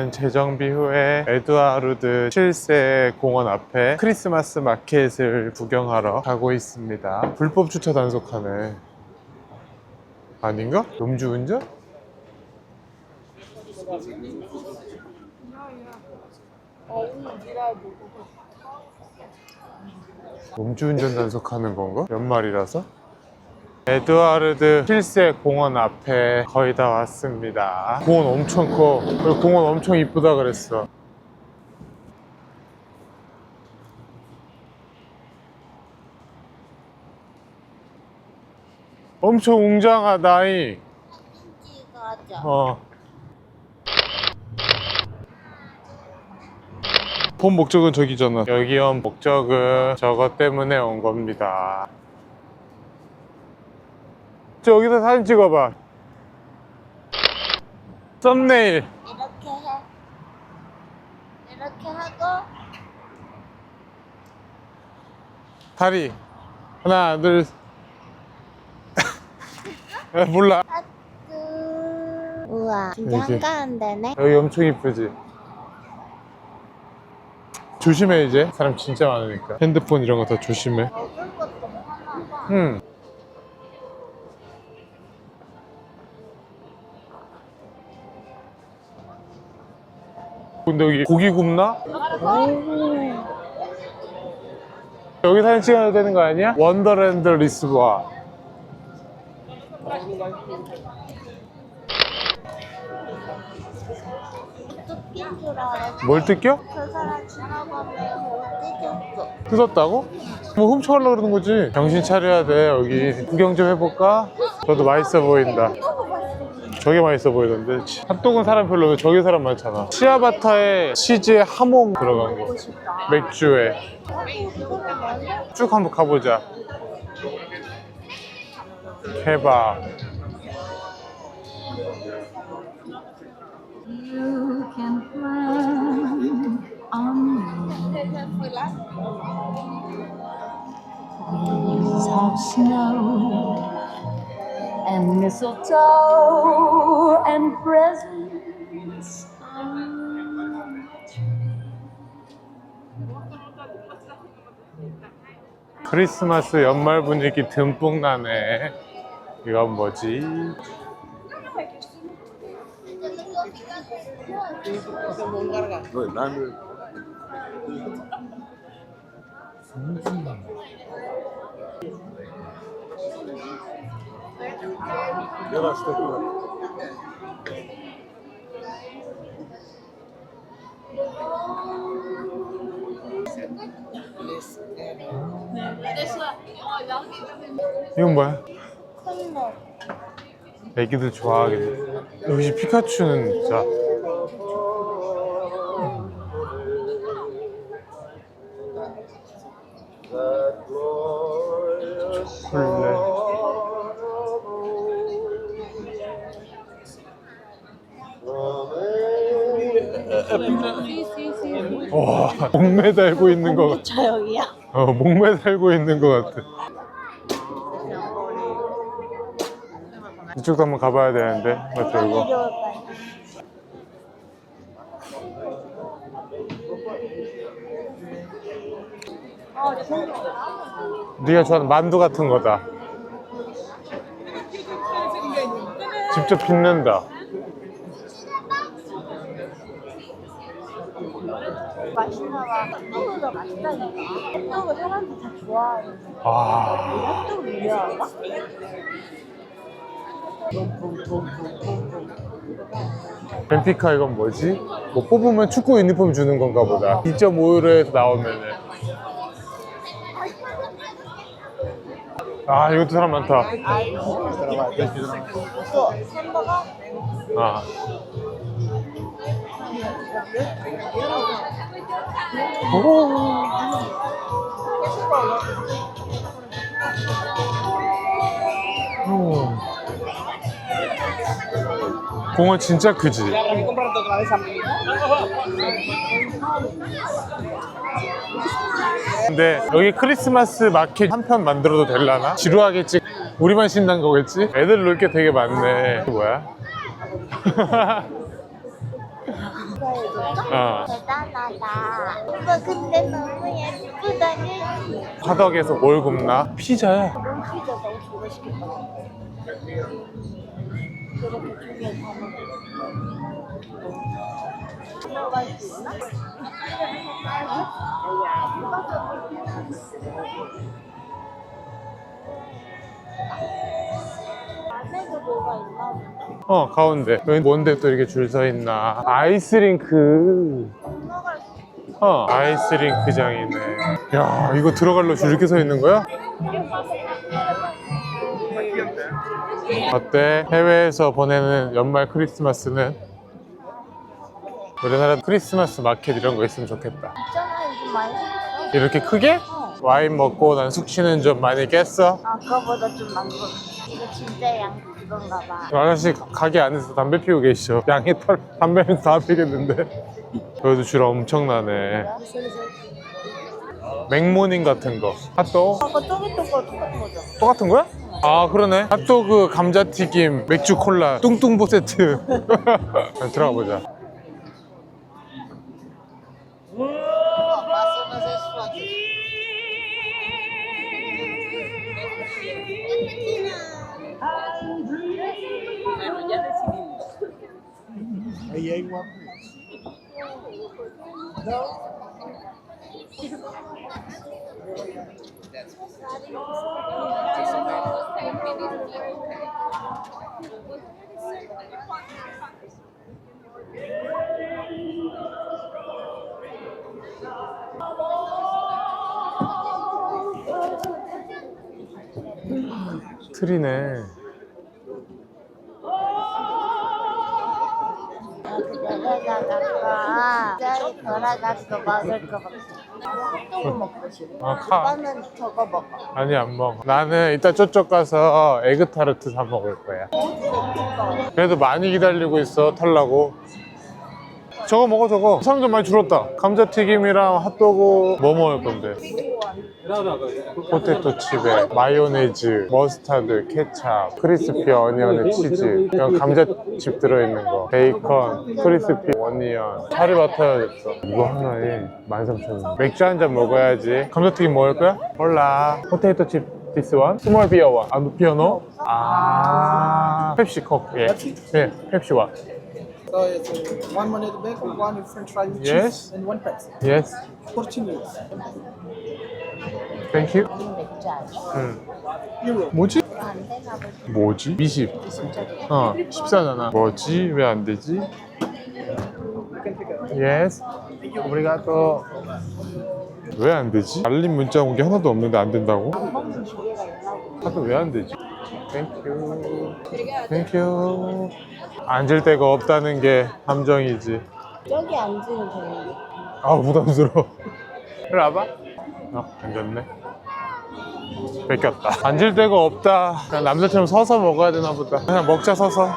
저희는 재정비 후에 에드와르드 7세 공원 앞에 크리스마스 마켓을 구경하러 가고 있습니다. 불법 주차 단속하네. 아닌가? 음주운전? 음주운전 단속하는 건가? 연말이라서? 에드와르드 7세 공원 앞에 거의 다 왔습니다. 공원 엄청 커. 여기 공원 엄청 이쁘다 그랬어. 엄청 웅장하다잉. 본 목적은 저기잖아. 여기 온 목적은 저것 때문에 온 겁니다. 여기서 사진 찍어봐. 썸네일. 이렇게 해. 이렇게 하고 다리 하나 둘 몰라. 하트. 우와, 진짜 이렇게. 한가한데네. 여기 엄청 이쁘지? 조심해. 이제 사람 진짜 많으니까 핸드폰 이런 거 다 조심해. 먹을 것도 하나 봐. 응. 근데 여기 고기 굽나? 여기 사진 찍어야 되는 거 아니야? 원더랜드 리스보아. 뜯긴 줄 알았어. 뭘 뜯겨? 저 사람 지나가면 못 뜯겼어. 뜯었다고? 뭐 훔쳐가려고 그러는 거지. 정신 차려야 돼. 여기 구경 좀 해볼까? 저도 맛있어 보인다. 저게 맛있어 보이던데. 핫도그는 사람 별로 없는데 저기 사람 많잖아. 치아바타에 치즈에 하몽 들어간 거, 맥주에. 쭉 한번 가보자. 케밥. You can plan on leaves of snow and mistletoe and presents on the tree. 크리스마스 연말 분위기 듬뿍 나네. 이건 뭐지? 이건 뭐야? 콜라. 애기들 좋아하겠네. 역시 피카츄는 진짜. 초콜릿. 와, 목매달고 있는 것 같아. 저형이야. 목매달고 있는 것 같아. 이쪽도 한번 가봐야 되는데. 맞죠, 이거? 네가 좋아하는 만두 같은 거다. 직접 빚는다. 맛있나 봐. 핫도그가 맛있다니까. 핫도그 사람들 다 좋아하는. 아, 핫도그 유명한가? 벤피카 이건 뭐지? 뭐 뽑으면 축구 유니폼 주는 건가 보다. 2.5유로에서 나오면은. 아, 이것도 사람 많다. 또 햄버거? 아. 공원 진짜 크지? 근데 여기 크리스마스 마켓 한 편 만들어도 되려나? 지루하겠지? 우리만 신난 거겠지? 애들 놀 게 되게 많네. 이게 뭐야? 어. 대단하다. 오빠 근데 너무 예쁘다니. 화덕에서 뭘 굽나? 피자야. 너무 피자 너무 좋아 시켰다. 그렇게 두개 다 먹어. 들어갈 수 있나? 안에도 뭐가 있나 보네? 가운데. 여기 뭔데 또 이렇게 줄 서 있나? 아이스링크. 건너갈 수 아이스링크장이네. 야, 이거 들어갈로 줄 이렇게 서 있는 거야? 어때? 해외에서 보내는 연말 크리스마스는? 우리나라 크리스마스 마켓 이런 거 있으면 좋겠다. 있잖아. 요즘 많이 생겼어. 이렇게 크게? 와인 먹고 난 숙취는 좀 많이 깼어? 아까보다 좀 많고. 이거 진짜 양 그건가 봐. 아저씨 가게 안에서 담배 피우고 계시죠? 양이 담배는 다 피겠는데. 여기도 줄 엄청나네. 맥모닝 같은 거. 핫도그? 아까 저기 또 거 똑같은 거죠? 똑같은 거야? 아 그러네. 핫도그, 감자튀김, 맥주 콜라, 뚱뚱보 세트. 들어가 보자. 틀이네. 내려다가 저기 돌아가서 먹을 거 먹자. 핫도그 먹고 싶어. 오빠는 저거 먹어. 아니 안 먹어. 나는 이따 저쪽 가서 에그타르트 사 먹을 거야. 그래도 많이 기다리고 있어. 탈라고. 저거 먹어 저거. 사람 좀 많이 줄었다. 감자튀김이랑 핫도그 뭐 먹을 건데? 포테토 칩에 마요네즈, 머스타드, 케찹, 크리스피 어니언에 치즈, 이런 감자칩 들어있는 거, 베이컨, 크리스피 어니언, 파리바타야겠어. 이거 하나에 13,000원. 맥주 한 잔 먹어야지. 감자튀김 먹을 거야? 몰라. 포테토 칩 this one? 스몰 비어 원. 아, 비어 노? 아, 펩시 콕. 예. 예, 펩시 원. So it's one money at the back, one French fries with Yes. cheese, and one Pepsi. Yes. 14 euros. Thank you. 맥주 아니야? Euro. 뭐지? 안 되나 보지. 뭐지? 미십. 진짜. 14잖아. 뭐지? 왜 안 되지? You can pick up. Yes. 오브리가또. 왜 안 되지? 알림 문자 온 게 하나도 없는데 안 된다고? 먹는 기회가 있나 보지. 하도 왜 안 되지? 땡큐. 땡큐. 앉을 데가 없다는 게 함정이지. 여기 앉으면 되는데. 아 부담스러워. 이리 와봐. 앉았네. 뺏겼다. 앉을 데가 없다. 그냥 남자처럼 서서 먹어야 되나 보다. 그냥 먹자 서서.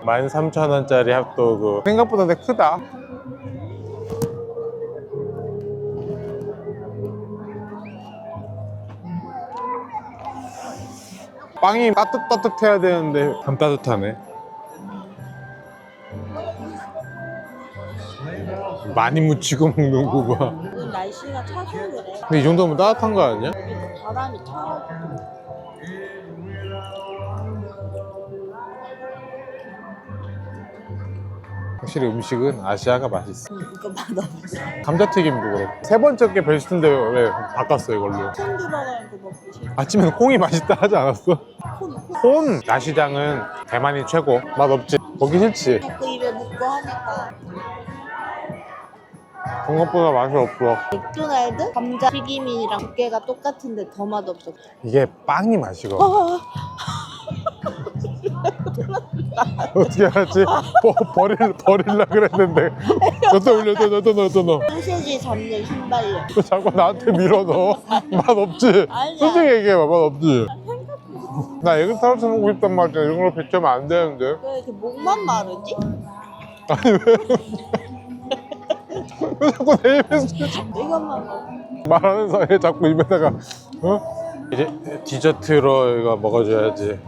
$13,000원짜리 핫도그. 생각보다 되게 크다. 빵이 따뜻따뜻해야 되는데 안 따뜻하네. 많이 묻히고 먹는 거 봐. 오늘 날씨가 차서 그래. 근데 이 정도면 따뜻한 거 아니야? 바람이 차. 확실히 음식은 아시아가 맛있어. 이거 맛없어. 감자튀김도 그렇고. 세 번째 게 베스트인데 왜 바꿨어 이걸로? 콩 들어가는 거 먹고 싶어. 아침에는 콩이 맛있다 하지 않았어? 콩. 콩! 야시장은 대만이 최고. 맛없지? 먹기 싫지? 자꾸 입에 묻고 하니까. 생각보다 맛이 없어. 맥도날드 감자 튀김이랑 두께가 똑같은데 더 맛없어. 이게 빵이 맛이거든. 어떻게 알았지? 버릴라 그랬는데. 너도 올려, 너도 넣어. 소세지 잡는 신발려. 너 자꾸 나한테 밀어 넣어. 맛없지? 아니야. 솔직히 얘기해봐, 맛없지? 나 에그타르트 먹고 싶단 말이야. 이런 걸로 배치하면 안 되는데. 왜 이렇게 목만 마르지? 아니, 왜? 왜 자꾸 내 입에서 이것만 먹어. 말하는 사이에 자꾸 입에다가, 어? 이제 디저트로 이거 먹어줘야지.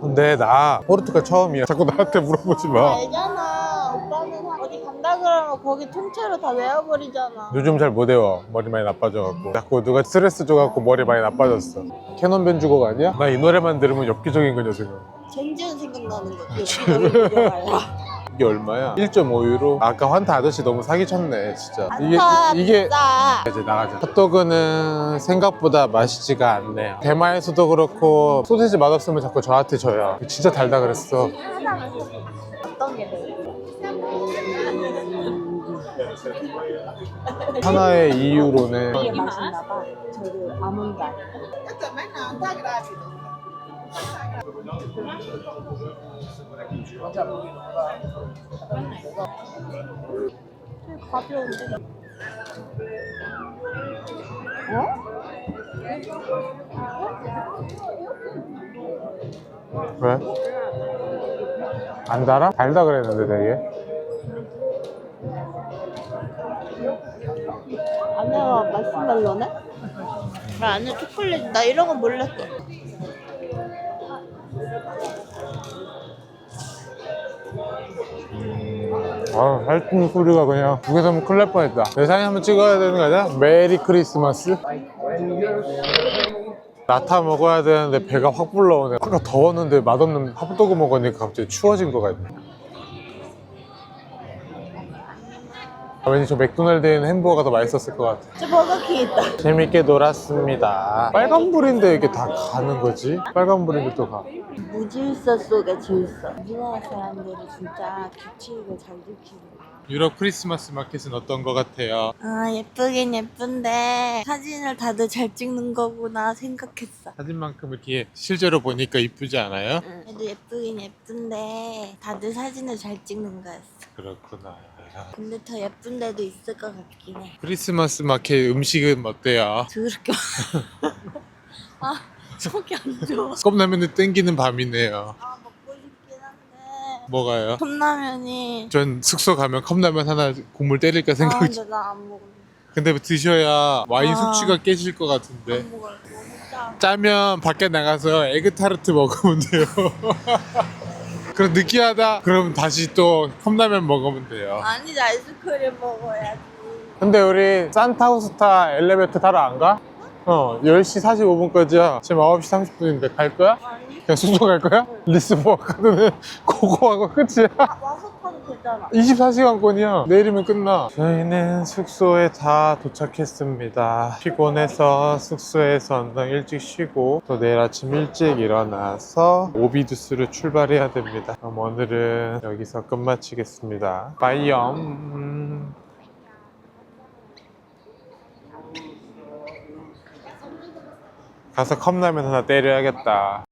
근데 나 포르투갈 처음이야. 자꾸 나한테 물어보지 마. 알잖아. 오빠는 어디 간다 그러면 거기 통째로 다 외워버리잖아. 요즘 잘 못 외워. 머리 많이 나빠져갖고. 자꾸 누가 스트레스 줘갖고 머리 많이 나빠졌어. 캐논 벤주곡 아니야? 나 이 노래만 들으면 엽기적인 거냐 지금. 젠지는 생각나는 거. 이게 얼마야? 1.5유로? 아까 환타 아저씨 너무 사기쳤네 진짜. 이게 비싸. 이제 나가자. 핫도그는 생각보다 맛있지가 않네요. 대마에서도 그렇고 소시지 맛없으면 자꾸 저한테 줘요. 진짜 달다 그랬어. 어떤 게 돼? 하나에 2유로네. 이게 맛있나 봐. 저기 아몬드. 가벼운데. 왜? 안 달아? 달다 그랬는데 되게. 안에가 마시멜로네? 나 안에 초콜릿. 나 이런 건 몰랐어. 아, 살찐 소리가 그냥 북에서 하면 큰일 날 뻔했다. 내 사진 한번 찍어야 되는 거 아니야? 메리 크리스마스? 나타 먹어야 되는데 배가 확 불러오네. 아까 더웠는데 맛없는 핫도그 먹으니까 갑자기 추워진 것 같네. 왠지 저 맥도날드에 있는 햄버거가 더 맛있었을 것 같아. 저 버거킹 있다. 재밌게 놀았습니다. 빨간불인데 이게 다 가는 거지? 빨간불인데 또 가. 무질서 속에 질서. 우리나라 사람들이 진짜 규칙을 잘 지키는 거야. 유럽 크리스마스 마켓은 어떤 것 같아요? 아, 예쁘긴 예쁜데 사진을 다들 잘 찍는 거구나 생각했어. 사진만큼 이렇게 실제로 보니까 이쁘지 않아요? 응. 그래도 예쁘긴 예쁜데 다들 사진을 잘 찍는 거였어. 그렇구나. 근데 더 예쁜 데도 있을 것 같긴 해. 크리스마스 마켓 음식은 어때요? 더럽게 아, 속이 안 좋아. 컵라면을 땡기는 밤이네요. 아, 먹고 싶긴 한데 뭐가요? 컵라면이 전 숙소 가면 컵라면 하나 국물 때릴까 아, 생각이 근데 나 안 먹을래. 근데 드셔야 와인 아. 숙취가 깨질 것 같은데. 안 먹을래. 너무 짜. 짜면 밖에 나가서 에그타르트 먹으면 돼요. 그럼 느끼하다? 그럼 다시 또 컵라면 먹으면 돼요. 아니, 아이스크림 먹어야지. 근데 우리 산타우스타 엘리베이터 타러 안 가? 10시 45분까지야. 지금 9시 30분인데 갈 거야? 아니, 그냥 숙소 갈 거야? 리스보아 카드는 그거하고 끝이야. 와서 타도 되잖아. 24시간권이야. 내일이면 끝나. 저희는 숙소에 다 도착했습니다. 피곤해서 숙소에서 언덕 일찍 쉬고 또 내일 아침 일찍 일어나서 오비두스로 출발해야 됩니다. 그럼 오늘은 여기서 끝마치겠습니다. 빠이염. 가서 컵라면 하나 때려야겠다.